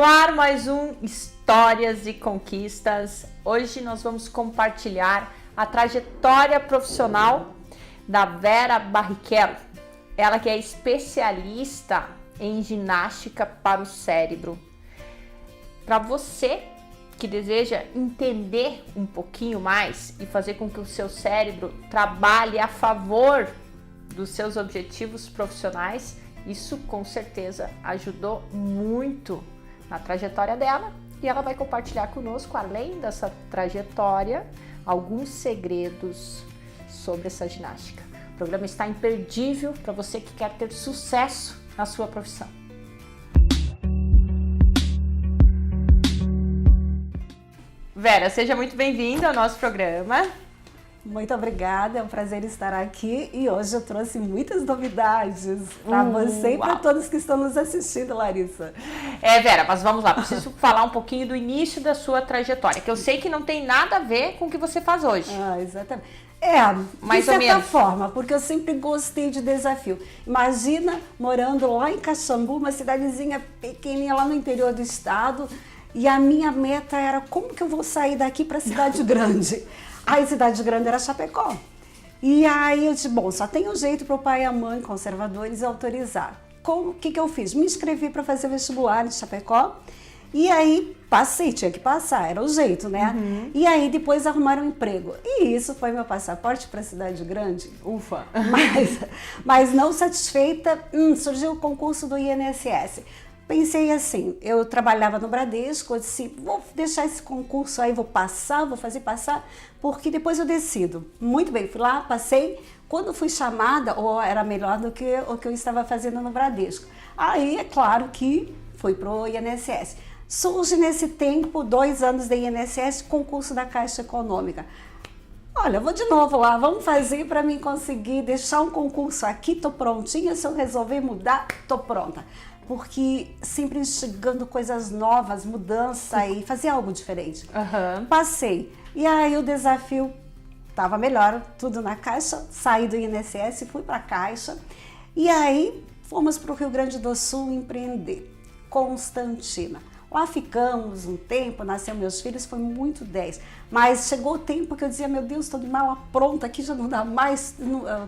No ar, mais um Histórias e Conquistas. Hoje nós vamos compartilhar a trajetória profissional da Vera Barrichello. Ela que é especialista em ginástica para o cérebro. Para você que deseja entender um pouquinho mais e fazer com que o seu cérebro trabalhe a favor dos seus objetivos profissionais, isso com certeza ajudou muito na trajetória dela e ela vai compartilhar conosco, além dessa trajetória, alguns segredos sobre essa ginástica. O programa está imperdível para você que quer ter sucesso na sua profissão. Vera, seja muito bem-vinda ao nosso programa. Muito obrigada, é um prazer estar aqui e hoje eu trouxe muitas novidades para você e para todos que estão nos assistindo, Larissa. Vera, mas vamos lá, preciso falar um pouquinho do início da sua trajetória, que eu sei que não tem nada a ver com o que você faz hoje. Exatamente. Mais de ou certa menos. forma, porque eu sempre gostei de desafio. Imagina morando lá em Caxambu, uma cidadezinha pequenininha lá no interior do estado, e a minha meta era como que eu vou sair daqui para a cidade grande. A cidade grande era Chapecó. E aí eu disse, bom, só tem um jeito para o pai e a mãe conservadores autorizar. O que eu fiz? Me inscrevi para fazer vestibular em Chapecó. E aí passei, tinha que passar, era o jeito, né? E aí depois arrumaram um emprego. E isso foi meu passaporte para a cidade grande. Ufa! Mas não satisfeita, surgiu o concurso do INSS. Pensei assim, eu trabalhava no Bradesco, eu disse, vou deixar esse concurso aí, vou fazer passar, porque depois eu decido. Muito bem, fui lá, passei, quando fui chamada, era melhor do que o que eu estava fazendo no Bradesco. Aí, é claro que fui pro INSS. Surge nesse tempo, 2 anos de INSS, concurso da Caixa Econômica. Olha, eu vou de novo lá, vamos fazer para mim conseguir deixar um concurso aqui, tô prontinha, se eu resolver mudar, tô pronta. Porque sempre instigando coisas novas, mudança e fazer algo diferente. Passei. E aí o desafio estava melhor, tudo na Caixa, saí do INSS, fui para a Caixa. E aí fomos para o Rio Grande do Sul empreender. Constantina. Lá ficamos um tempo, nasceram meus filhos, foi muito 10. Mas chegou o tempo que eu dizia, meu Deus, estou de mala pronta, aqui já não dá mais,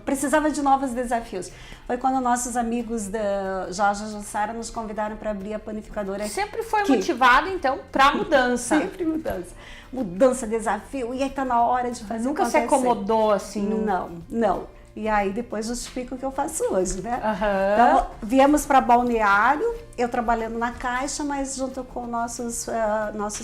precisava de novos desafios. Foi quando nossos amigos da Jorge e Jussara nos convidaram para abrir a panificadora. Sempre foi motivado, então, para mudança. Sempre mudança. Mudança, desafio, e aí tá na hora de fazer. Nunca se acomodou assim? Não. E aí depois justifico o que eu faço hoje, né? Então, viemos para Balneário, eu trabalhando na Caixa, mas junto com nossos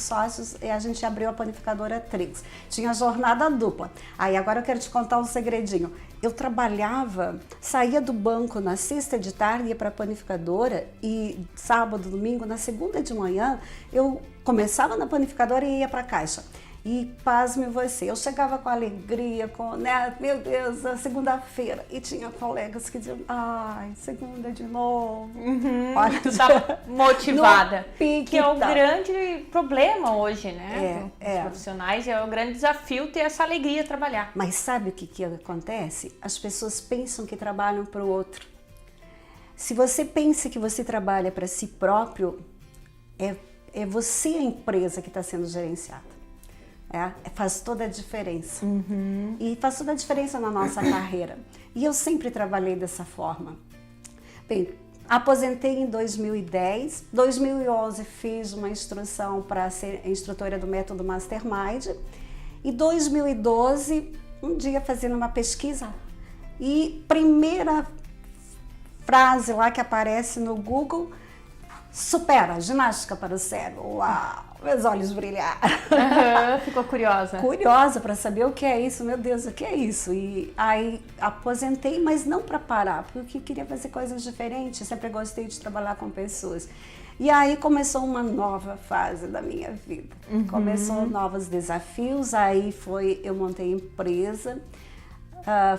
sócios, a gente abriu a panificadora Trix. Tinha jornada dupla. Aí agora eu quero te contar um segredinho. Eu trabalhava, saía do banco na sexta de tarde, ia para a panificadora e sábado, domingo, na segunda de manhã, eu começava na panificadora e ia para a Caixa. E pasme você, eu chegava com alegria, meu Deus, a segunda-feira. E tinha colegas que diziam, ai, segunda de novo. Olha, tu estava motivada. Pique, que é o grande problema hoje, né? Os É. profissionais, é o grande desafio ter essa alegria de trabalhar. Mas sabe o que acontece? As pessoas pensam que trabalham para o outro. Se você pensa que você trabalha para si próprio, é você a empresa que está sendo gerenciada. Faz toda a diferença. E faz toda a diferença na nossa carreira. E eu sempre trabalhei dessa forma. Bem, aposentei em 2010. 2011 fiz uma instrução para ser instrutora do método Mastermind. E 2012, um dia fazendo uma pesquisa, e primeira frase lá que aparece no Google, supera, ginástica para o cérebro. Uau! Meus olhos brilharam. Ficou curiosa? Curiosa para saber o que é isso, meu Deus, o que é isso? E aí aposentei, mas não para parar, porque queria fazer coisas diferentes, sempre gostei de trabalhar com pessoas. E aí começou uma nova fase da minha vida. Começou novos desafios, aí eu montei empresa,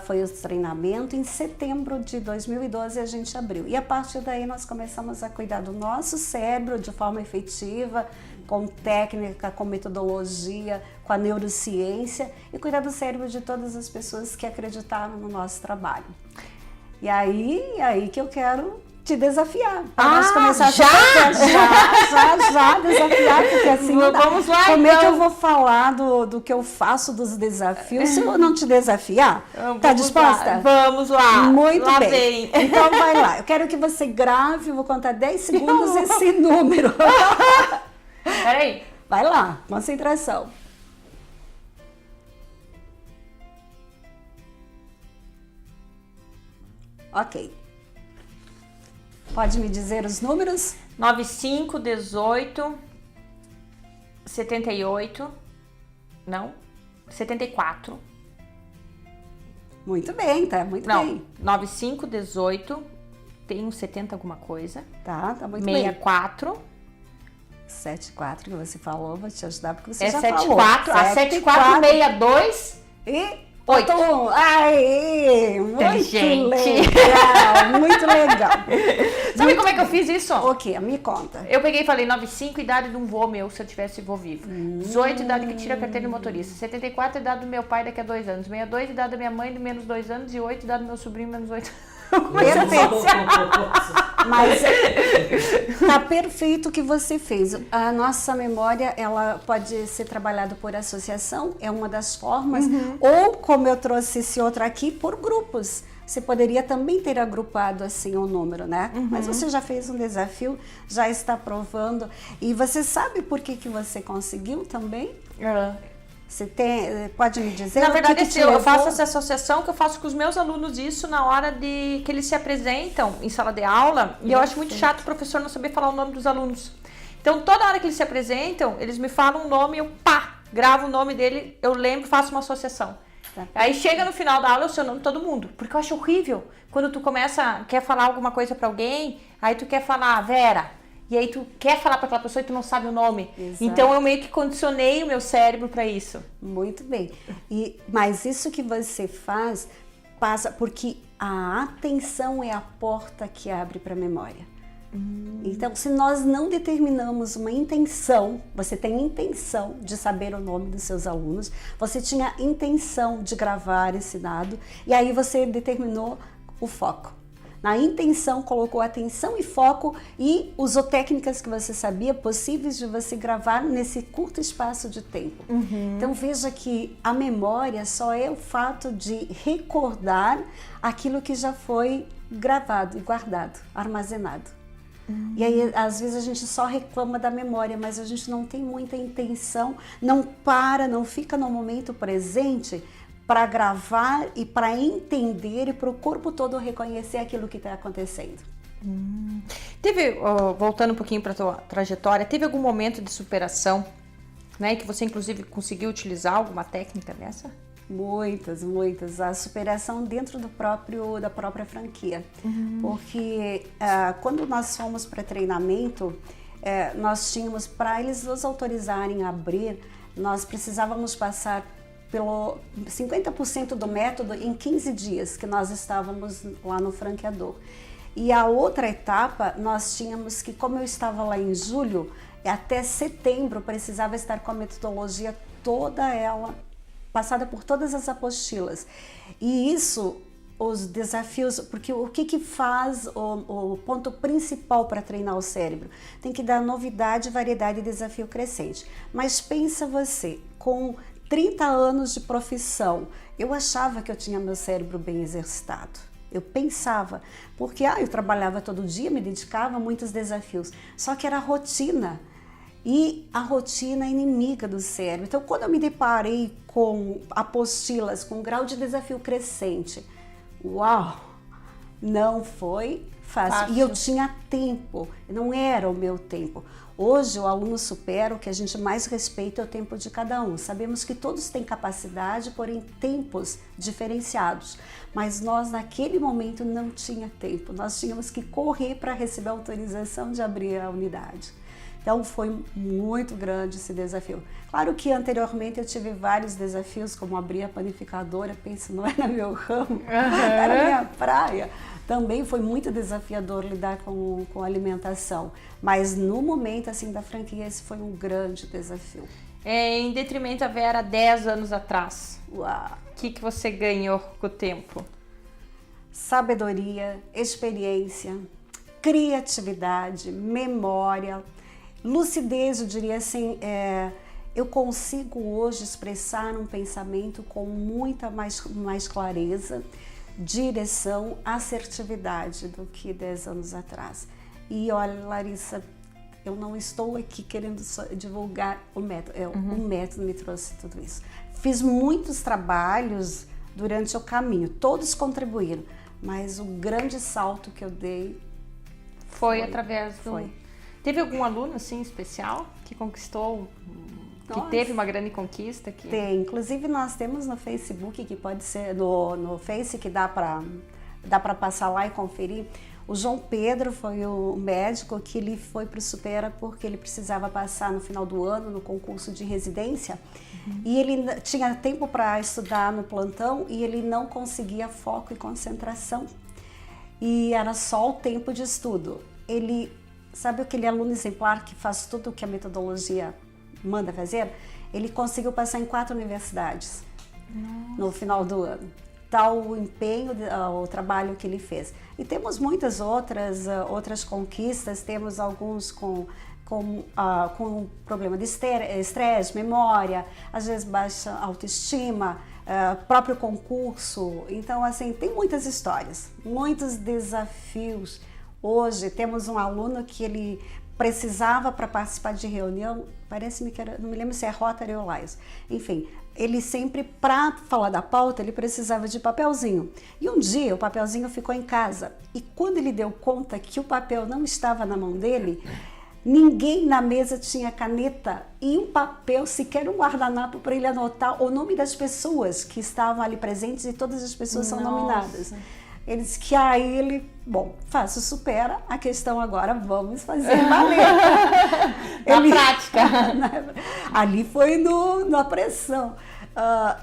foi o treinamento. Em setembro de 2012 a gente abriu. E a partir daí nós começamos a cuidar do nosso cérebro de forma efetiva, com técnica, com metodologia, com a neurociência e cuidar do cérebro de todas as pessoas que acreditaram no nosso trabalho. E aí que eu quero te desafiar. Para nós começar já? Já. desafiar, porque assim não dá. Vamos lá, Como então. é que eu vou falar do que eu faço dos desafios se eu não te desafiar? Tá disposta? Vamos lá. Muito lá bem. Vem. Então vai lá. Eu quero que você grave, eu vou contar 10 segundos esse número. Peraí. Vai lá, concentração. Ok. Pode me dizer os números? 95, 18, 78, não, 74. Muito bem, tá muito Não, bem. 95, 18, tem um 70 alguma coisa. Tá muito 64. bem. 74 que você falou, vou te ajudar porque você É já 74, falou. a 74, 62 e 8. 8. Aê, muito Inteligente. legal, muito legal. Sabe como é que eu fiz isso? O quê? Me conta. Eu peguei e falei 95, idade de um vô meu, se eu tivesse vô vivo. 18, idade que tira a carteira de motorista. 74, idade do meu pai daqui a 2 anos. 62, idade da minha mãe de menos 2 anos. E 8, idade do meu sobrinho, menos 8. Perfeito. Mas tá perfeito o que você fez. A nossa memória, ela pode ser trabalhada por associação, é uma das formas, ou como eu trouxe esse outro aqui, por grupos. Você poderia também ter agrupado assim o número, né? Mas você já fez um desafio, já está provando. E você sabe por que você conseguiu também? Você pode me dizer? Na verdade, que te eu levou? faço essa associação que eu faço com os meus alunos isso na hora de que eles se apresentam em sala de aula. E eu acho muito chato o professor não saber falar o nome dos alunos. Então, toda hora que eles se apresentam, eles me falam um nome, eu gravo o nome dele, eu lembro, faço uma associação. Tá. Aí chega no final da aula, eu sei o nome de todo mundo. Porque eu acho horrível quando tu quer falar alguma coisa pra alguém, aí tu quer falar Vera. E aí tu quer falar para aquela pessoa e tu não sabe o nome. Exato. Então eu meio que condicionei o meu cérebro para isso. Muito bem. Mas isso que você faz passa porque a atenção é a porta que abre para a memória. Então, se nós não determinamos uma intenção, você tem intenção de saber o nome dos seus alunos, você tinha intenção de gravar esse dado, e aí você determinou o foco. Na intenção, colocou atenção e foco e usou técnicas que você sabia possíveis de você gravar nesse curto espaço de tempo. Então veja que a memória só é o fato de recordar aquilo que já foi gravado e guardado, armazenado. E aí, às vezes, a gente só reclama da memória, mas a gente não tem muita intenção, não fica no momento presente para gravar e para entender e para o corpo todo reconhecer aquilo que está acontecendo. Teve, voltando um pouquinho para a tua trajetória, teve algum momento de superação, né, que você inclusive conseguiu utilizar alguma técnica dessa? Muitas, muitas. A superação dentro da própria franquia. Porque quando nós fomos para treinamento, nós tínhamos, para eles nos autorizarem a abrir, nós precisávamos passar pelo 50% do método em 15 dias que nós estávamos lá no franqueador. E a outra etapa, nós tínhamos que, como eu estava lá em julho, até setembro precisava estar com a metodologia toda ela, passada por todas as apostilas. E isso, os desafios, porque o que faz o ponto principal para treinar o cérebro? Tem que dar novidade, variedade e desafio crescente. Mas pensa você, com 30 anos de profissão, eu achava que eu tinha meu cérebro bem exercitado. Eu pensava, porque eu trabalhava todo dia, me dedicava a muitos desafios, só que era rotina. E a rotina é inimiga do cérebro. Então, quando eu me deparei com apostilas, com grau de desafio crescente, uau, não foi fácil. E eu tinha tempo, não era o meu tempo. Hoje, o aluno supera, o que a gente mais respeita é o tempo de cada um. Sabemos que todos têm capacidade, porém tempos diferenciados. Mas nós, naquele momento, não tinha tempo. Nós tínhamos que correr para receber a autorização de abrir a unidade. Então foi muito grande esse desafio. Claro que anteriormente eu tive vários desafios, como abrir a panificadora, penso, não era meu ramo, era minha praia. Também foi muito desafiador lidar com alimentação, mas no momento assim da franquia esse foi um grande desafio. Em detrimento a Vera 10 anos atrás, Uau. o que você ganhou com o tempo? Sabedoria, experiência, criatividade, memória. lucidez, eu diria assim, eu consigo hoje expressar um pensamento com muita mais clareza, direção, assertividade do que 10 anos atrás. E olha, Larissa, eu não estou aqui querendo só divulgar o método, o método me trouxe tudo isso. Fiz muitos trabalhos durante o caminho, todos contribuíram, mas o grande salto que eu dei foi através do... Teve algum aluno assim especial que conquistou, que teve uma grande conquista? Tem, inclusive nós temos no Facebook, que pode ser no Face, que dá para passar lá e conferir. O João Pedro foi o médico que ele foi para o Supera porque ele precisava passar no final do ano no concurso de residência e ele tinha tempo para estudar no plantão e ele não conseguia foco e concentração e era só o tempo de estudo. Ele, sabe aquele aluno exemplar que faz tudo o que a metodologia manda fazer? Ele conseguiu passar em 4 universidades no final do ano. Tal o empenho, o trabalho que ele fez. E temos muitas outras conquistas, temos alguns com problema de estresse, memória, às vezes baixa autoestima, próprio concurso. Então, assim, tem muitas histórias, muitos desafios. Hoje temos um aluno que ele precisava para participar de reunião, parece-me que era, não me lembro se é Rotary ou Lions, enfim, ele sempre, para falar da pauta, ele precisava de papelzinho. E um dia o papelzinho ficou em casa. E quando ele deu conta que o papel não estava na mão dele, ninguém na mesa tinha caneta e um papel, sequer um guardanapo para ele anotar o nome das pessoas que estavam ali presentes e todas as pessoas são nominadas. Ele disse que aí ele, bom, faça o Supera, a questão agora, vamos fazer valer. Na prática. Ali foi na pressão.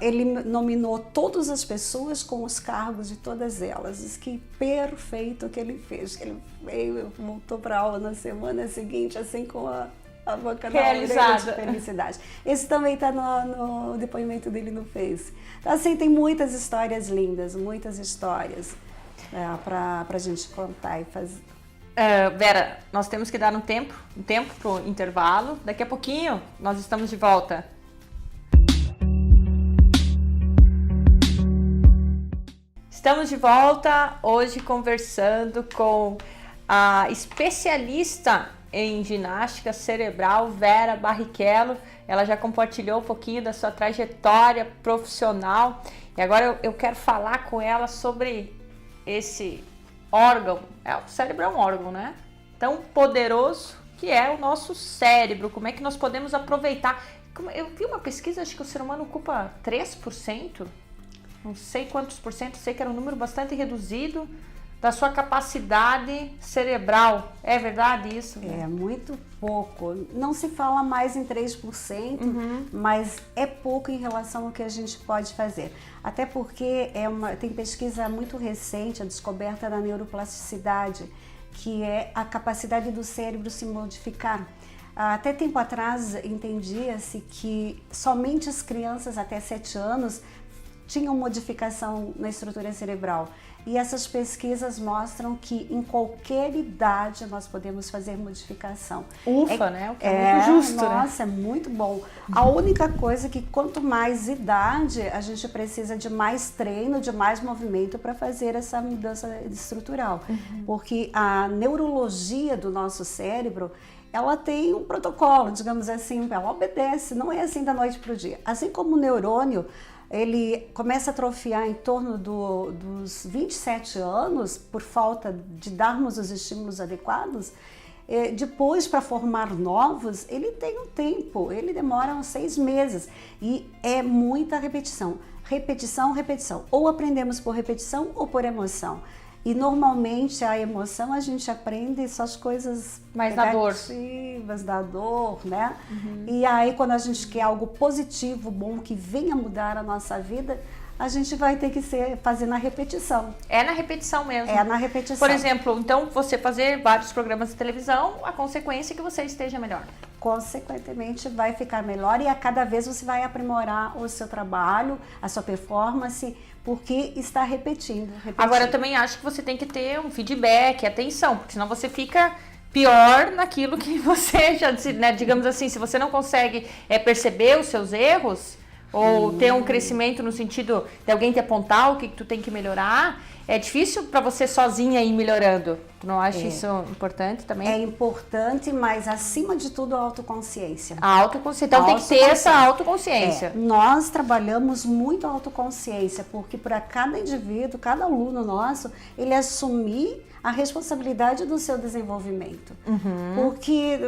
Ele nominou todas as pessoas com os cargos de todas elas. Diz que perfeito o que ele fez. Ele veio, voltou para a aula na semana seguinte, assim, com a boca na orelha de felicidade. Esse também está no depoimento dele no Face. Então, assim, tem muitas histórias lindas, muitas histórias para a gente contar e fazer. Vera, nós temos que dar um tempo para o intervalo. Daqui a pouquinho nós estamos de volta. Estamos de volta hoje conversando com a especialista em ginástica cerebral, Vera Barrichello. Ela já compartilhou um pouquinho da sua trajetória profissional e agora eu quero falar com ela sobre esse órgão. O cérebro é um órgão, né? Tão poderoso que é o nosso cérebro. Como é que nós podemos aproveitar? Eu vi uma pesquisa, acho que o ser humano ocupa 3%, não sei quantos por cento, sei que era um número bastante reduzido da sua capacidade cerebral. É verdade isso? É muito pouco. Não se fala mais em 3%, mas é pouco em relação ao que a gente pode fazer. Até porque tem pesquisa muito recente, a descoberta da neuroplasticidade, que é a capacidade do cérebro se modificar. Até tempo atrás entendia-se que somente as crianças até 7 anos tinham modificação na estrutura cerebral. E essas pesquisas mostram que em qualquer idade nós podemos fazer modificação. Ufa, né? O que é muito justo, nossa, né? É muito bom. A única coisa é que quanto mais idade, a gente precisa de mais treino, de mais movimento para fazer essa mudança estrutural. Porque a neurologia do nosso cérebro, ela tem um protocolo, digamos assim, ela obedece, não é assim da noite para o dia. Assim como o neurônio, ele começa a atrofiar em torno dos 27 anos, por falta de darmos os estímulos adequados. Depois, para formar novos, ele tem um tempo, ele demora uns 6 meses. E é muita repetição. Repetição, repetição. Ou aprendemos por repetição ou por emoção. E normalmente a emoção a gente aprende só as coisas mais da dor, né? E aí quando a gente quer algo positivo, bom, que venha mudar a nossa vida, a gente vai ter que fazer na repetição. É na repetição mesmo. É na repetição. Por exemplo, então você fazer vários programas de televisão, a consequência é que você esteja melhor. Consequentemente vai ficar melhor e a cada vez você vai aprimorar o seu trabalho, a sua performance, porque está repetindo. Agora eu também acho que você tem que ter um feedback, atenção, porque senão você fica pior naquilo que você já, né, digamos assim, se você não consegue perceber os seus erros, ou ter um crescimento no sentido de alguém te apontar o que tu tem que melhorar, é difícil para você sozinha ir melhorando. Tu não acha isso importante também? É importante, mas acima de tudo a autoconsciência. A autoconsciência. Então tem que ter essa autoconsciência. Nós trabalhamos muito a autoconsciência, porque para cada indivíduo, cada aluno nosso, ele assumir a responsabilidade do seu desenvolvimento. Porque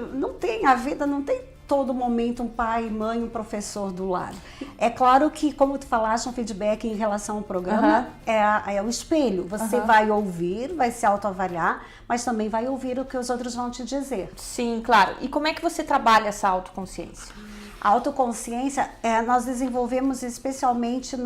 a vida não tem todo momento um pai, mãe, um professor do lado. É claro que, como tu falaste, um feedback em relação ao programa é o espelho. Você vai ouvir, vai se autoavaliar, mas também vai ouvir o que os outros vão te dizer. Sim, claro. E como é que você trabalha essa autoconsciência? A autoconsciência nós desenvolvemos especialmente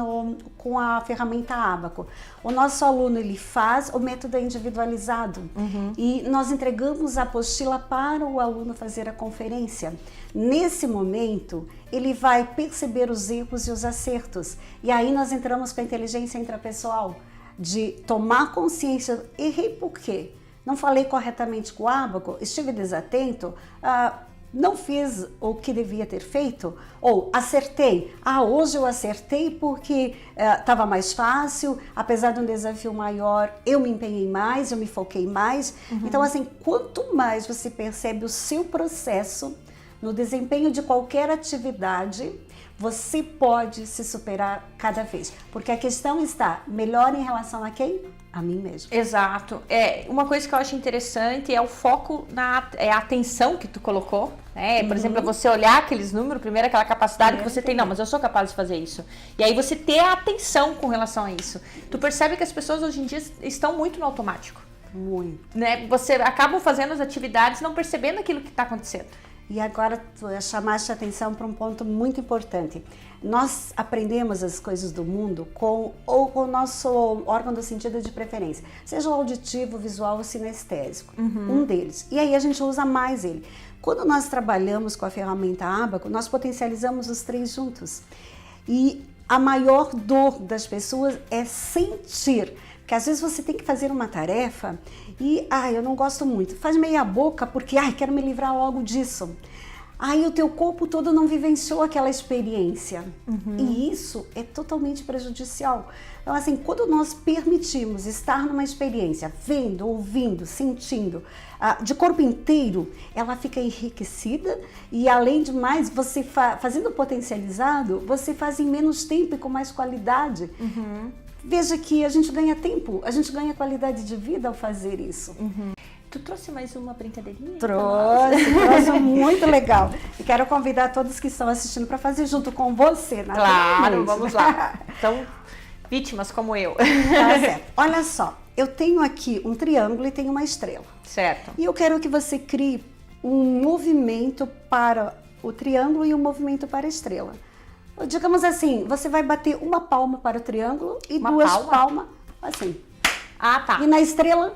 com a ferramenta Abaco. O nosso aluno ele faz, o método é individualizado e nós entregamos a apostila para o aluno fazer a conferência. Nesse momento, ele vai perceber os erros e os acertos. E aí nós entramos com a inteligência intrapessoal, de tomar consciência, errei por quê? Não falei corretamente com o Abaco, estive desatento, não fiz o que devia ter feito, ou acertei. Hoje eu acertei porque estava mais fácil, apesar de um desafio maior, eu me empenhei mais, eu me foquei mais. Então, assim, quanto mais você percebe o seu processo no desempenho de qualquer atividade, você pode se superar cada vez. Porque a questão está melhor em relação a quem? A mim mesmo. Exato. Uma coisa que eu acho interessante é o foco a atenção que tu colocou. Por exemplo, você olhar aqueles números, primeiro aquela capacidade que você tem, não, mas eu sou capaz de fazer isso. E aí você ter a atenção com relação a isso. Tu percebe que as pessoas hoje em dia estão muito no automático. Muito. Né? Você acaba fazendo as atividades não percebendo aquilo que está acontecendo. E agora tu chamaste a atenção para um ponto muito importante. Nós aprendemos as coisas do mundo com o nosso órgão do sentido de preferência, seja o auditivo, visual ou sinestésico, um deles. E aí a gente usa mais ele. Quando nós trabalhamos com a ferramenta Abaco, nós potencializamos os três juntos. E a maior dor das pessoas é sentir. Porque às vezes você tem que fazer uma tarefa e, eu não gosto muito. Faz meia boca porque, quero me livrar logo disso. Aí o teu corpo todo não vivenciou aquela experiência. E isso é totalmente prejudicial. Então, assim, quando nós permitimos estar numa experiência, vendo, ouvindo, sentindo, de corpo inteiro, ela fica enriquecida e, além de mais, você fazendo potencializado, você faz em menos tempo e com mais qualidade. Veja que a gente ganha tempo, a gente ganha qualidade de vida ao fazer isso. Tu trouxe mais uma brincadeirinha? Trouxe muito legal. E quero convidar todos que estão assistindo para fazer junto com você. Claro, vamos lá. Então, vítimas como eu. Tá certo. Olha só, eu tenho aqui um triângulo e tenho uma estrela. Certo. E eu quero que você crie um movimento para o triângulo e um movimento para a estrela. Digamos assim, você vai bater uma palma para o triângulo e duas palmas assim. Tá. E na estrela?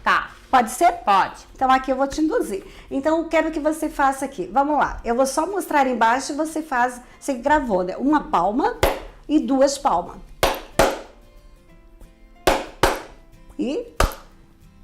Tá. Pode ser? Pode. Então aqui eu vou te induzir. Então eu quero que você faça aqui. Vamos lá. Eu vou só mostrar embaixo e você faz. Você gravou, né? Uma palma e duas palmas. E...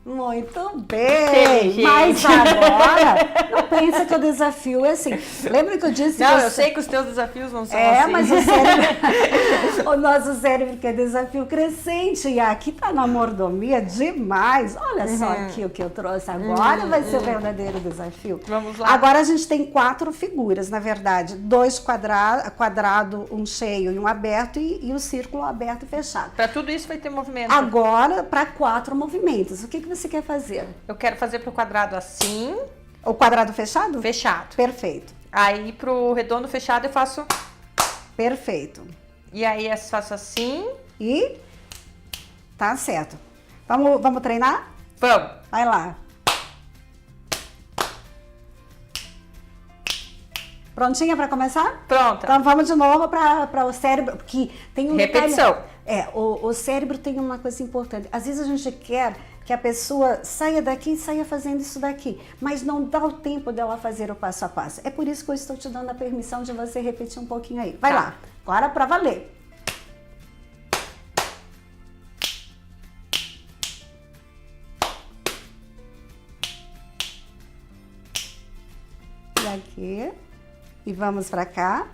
Muito bem! Sim, mas agora, não pensa que o desafio é assim. Lembra que eu disse... Não, eu sei que os teus desafios não são assim. Mas o cérebro... o nosso cérebro quer desafio crescente. E aqui tá na mordomia demais. Olha só aqui o que eu trouxe. Agora vai ser o verdadeiro desafio. Vamos lá. Agora a gente tem 4 figuras, na verdade. 2 quadrado, um cheio e um aberto e o círculo aberto e fechado. Para tudo isso vai ter movimento. Agora, para 4 movimentos. O que você quer fazer? Eu quero fazer pro quadrado assim. O quadrado fechado? Fechado. Perfeito. Aí pro redondo fechado eu faço... Perfeito. E aí eu faço assim. E... Tá certo. Vamos treinar? Vamos. Vai lá. Prontinha para começar? Pronta. Então vamos de novo para o cérebro, porque tem um repetição. Detalhe, o cérebro tem uma coisa importante. Às vezes a gente quer que a pessoa saia daqui e saia fazendo isso daqui, mas não dá o tempo dela fazer o passo a passo. É por isso que eu estou te dando a permissão de você repetir um pouquinho aí. Vai lá, agora para valer. aqui. E vamos pra cá.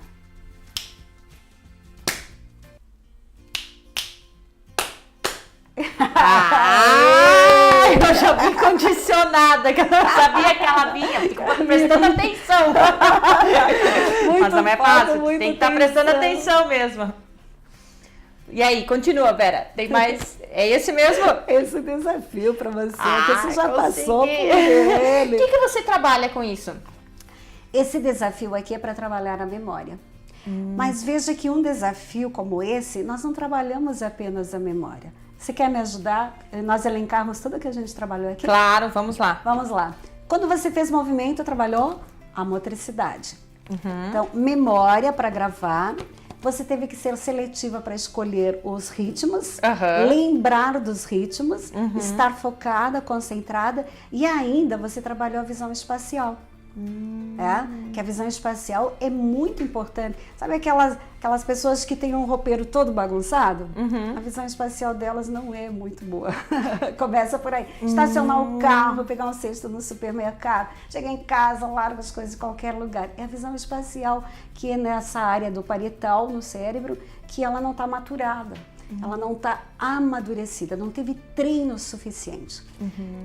Eu já vim condicionada, que eu não sabia que ela vinha, fico prestando atenção. Mas não é fácil, tem que estar prestando atenção mesmo. E aí, continua, Vera, tem mais? É esse mesmo? Esse desafio para você, que você já passou por ele. O que você trabalha com isso? Esse desafio aqui é para trabalhar a memória. Mas veja que um desafio como esse, nós não trabalhamos apenas a memória. Você quer me ajudar? Nós elencarmos tudo que a gente trabalhou aqui? Claro, vamos lá. Vamos lá. Quando você fez movimento, trabalhou a motricidade. Então, memória para gravar. Você teve que ser seletiva para escolher os ritmos, lembrar dos ritmos, estar focada, concentrada, e ainda você trabalhou a visão espacial. Que a visão espacial é muito importante. Sabe aquelas pessoas que têm um roupeiro todo bagunçado? A visão espacial delas não é muito boa. Começa por aí. Estacionar o carro, pegar um cesto no supermercado, chegar em casa, larga as coisas em qualquer lugar. É a visão espacial que é nessa área do parietal, no cérebro, que ela não está maturada. Ela não está amadurecida, não teve treino suficiente.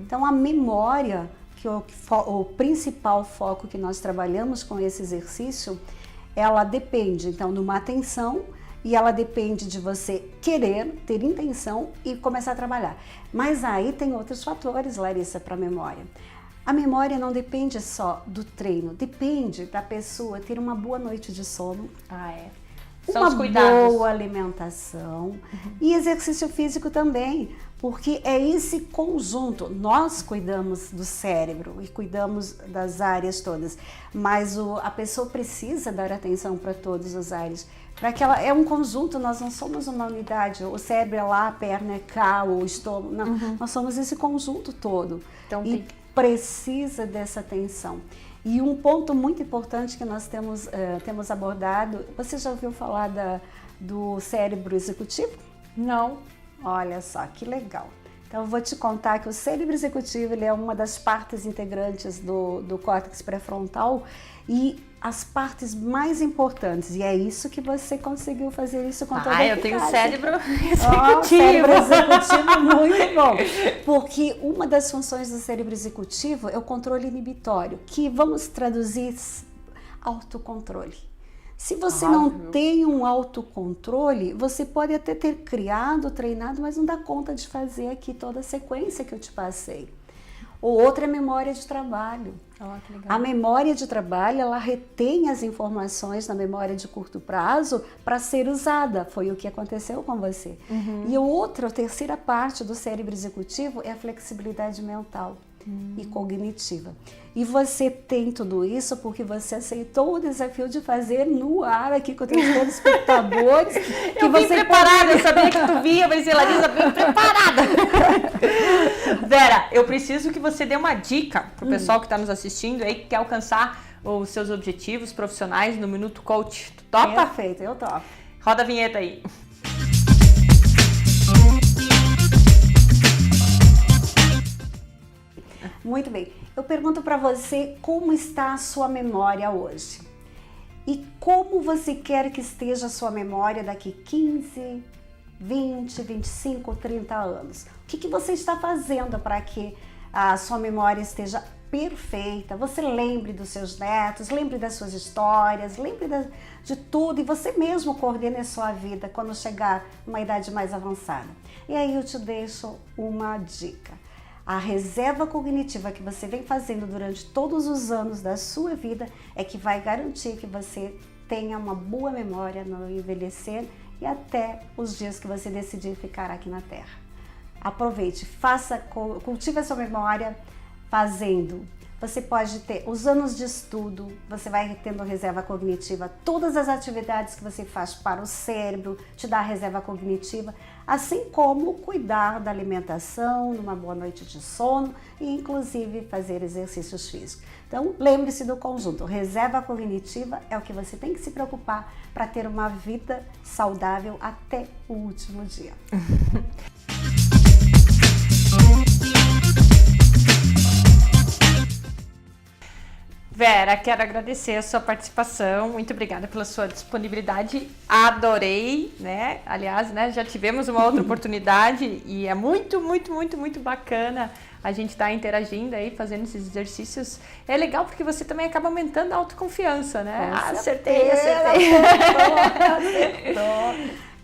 Então a memória, que o principal foco que nós trabalhamos com esse exercício, ela depende, então, de uma atenção, e ela depende de você querer, ter intenção e começar a trabalhar. Mas aí tem outros fatores, Larissa, para a memória. A memória não depende só do treino, depende da pessoa ter uma boa noite de sono. São os cuidados. Uma boa alimentação e exercício físico também, porque é esse conjunto. Nós cuidamos do cérebro e cuidamos das áreas todas, mas a pessoa precisa dar atenção para todas as áreas. Para que ela é um conjunto, nós não somos uma unidade. O cérebro é lá, a perna é cá, o estômago. Não, nós somos esse conjunto todo. Então, e precisa dessa atenção. E um ponto muito importante que nós temos abordado, você já ouviu falar do cérebro executivo? Não. Olha só, que legal. Então eu vou te contar que o cérebro executivo ele é uma das partes integrantes do córtex pré-frontal e as partes mais importantes. E é isso que você conseguiu fazer isso com toda a eficácia. Eu tenho cérebro executivo. Cérebro executivo muito bom. Porque uma das funções do cérebro executivo é o controle inibitório, que vamos traduzir autocontrole. Se você não tem um autocontrole, você pode até ter criado, treinado, mas não dá conta de fazer aqui toda a sequência que eu te passei. O outro é memória de trabalho. Que legal. A memória de trabalho, ela retém as informações na memória de curto prazo para ser usada. Foi o que aconteceu com você. E a terceira parte do cérebro executivo é a flexibilidade mental e cognitiva. E você tem tudo isso porque você aceitou o desafio de fazer no ar aqui com os telespectadores. Eu vim preparada, eu sabia que tu vinha, mas Larissa, vim preparada. Vera, eu preciso que você dê uma dica pro pessoal que está nos assistindo aí, que quer alcançar os seus objetivos profissionais no Minuto Coach. Tu topa? Perfeito, eu topo. Roda a vinheta aí. Muito bem. Eu pergunto para você como está a sua memória hoje e como você quer que esteja a sua memória daqui 15, 20, 25, 30 anos. O que você está fazendo para que a sua memória esteja perfeita? Você lembre dos seus netos, lembre das suas histórias, lembre de tudo e você mesmo coordene a sua vida quando chegar numa idade mais avançada. E aí eu te deixo uma dica. A reserva cognitiva que você vem fazendo durante todos os anos da sua vida é que vai garantir que você tenha uma boa memória no envelhecer e até os dias que você decidir ficar aqui na Terra. Aproveite, cultive a sua memória fazendo. Você pode ter os anos de estudo, você vai tendo reserva cognitiva, todas as atividades que você faz para o cérebro te dá reserva cognitiva, assim como cuidar da alimentação, numa boa noite de sono e inclusive fazer exercícios físicos. Então lembre-se do conjunto, reserva cognitiva é o que você tem que se preocupar para ter uma vida saudável até o último dia. Vera, quero agradecer a sua participação, muito obrigada pela sua disponibilidade, adorei, né? Aliás, né, já tivemos uma outra oportunidade e é muito bacana a gente estar interagindo aí, fazendo esses exercícios. É legal porque você também acaba aumentando a autoconfiança, né? Acertei. Acertou.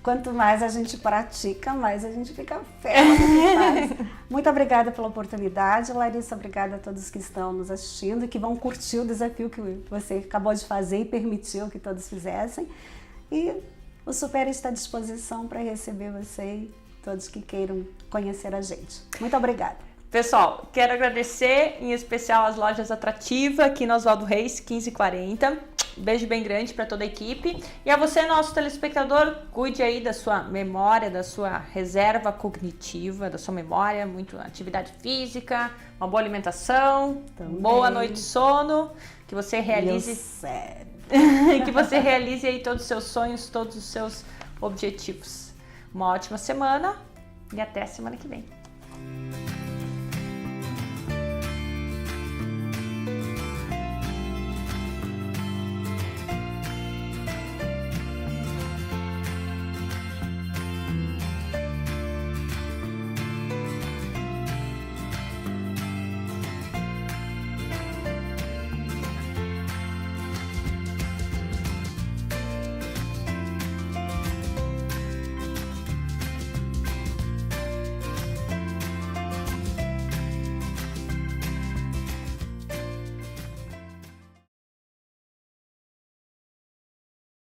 Quanto mais a gente pratica, mais a gente fica fera no que faz. Muito obrigada pela oportunidade, Larissa. Obrigada a todos que estão nos assistindo e que vão curtir o desafio que você acabou de fazer e permitiu que todos fizessem. E o Supera está à disposição para receber você e todos que queiram conhecer a gente. Muito obrigada. Pessoal, quero agradecer em especial as lojas Atrativa aqui no Oswaldo Reis 1540. Beijo bem grande para toda a equipe. E a você, nosso telespectador, cuide aí da sua memória, da sua reserva cognitiva, da sua memória, muito atividade física, uma boa alimentação, boa noite de sono, que você realize que você realize aí todos os seus sonhos, todos os seus objetivos. Uma ótima semana e até a semana que vem.